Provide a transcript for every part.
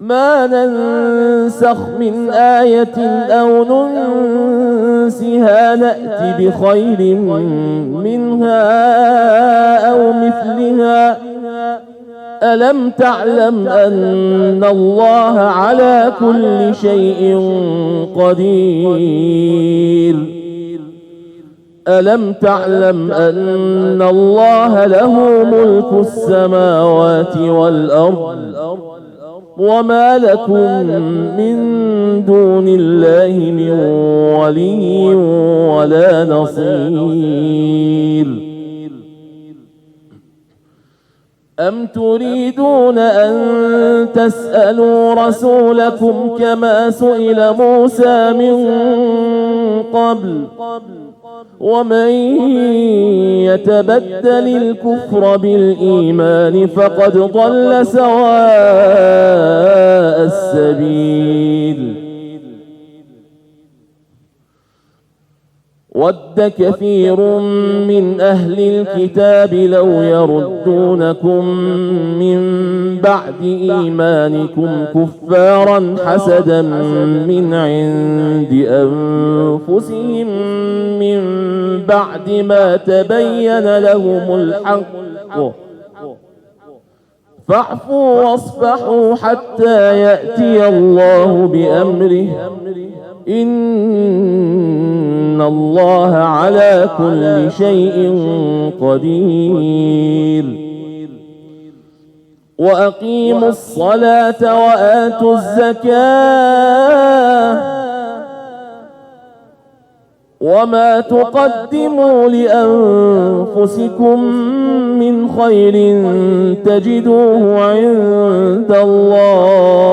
ما ننسخ من آية أو ننسها نأت بخير منها أو مثلها ألم تعلم أن الله على كل شيء قدير ألم تعلم أن الله له ملك السماوات والأرض وما لكم من دون الله من ولي ولا نصير أم تريدون أن تسألوا رسولكم كما سئل موسى من قبل ومن يتبدل الكفر بالإيمان فقد ضل سواء السبيل ود كثير من أهل الكتاب لو يردونكم من بعد إيمانكم كفارا حسدا من عند أنفسهم من بعد ما تبين لهم الحق فاعفوا واصفحوا حتى يأتي الله بأمره إن الله على كل شيء قدير وأقيموا الصلاة وآتوا الزكاة وما تقدموا لأنفسكم من خير تجدوه عند الله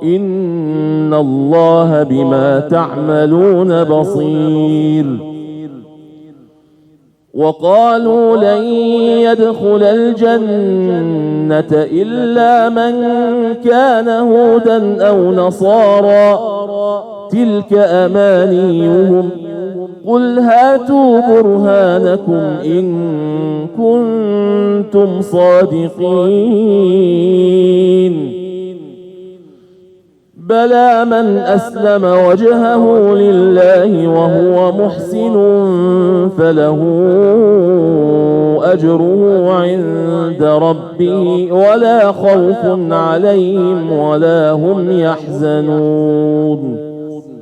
إن الله بما تعملون بصير وقالوا لن يدخل الجنة إلا من كان هودا أو نصارى تلك أمانيهم قل هاتوا برهانكم إن كنتم صادقين بلى من أسلم وجهه لله وهو محسن فله أجره عند ربه ولا خوف عليهم ولا هم يحزنون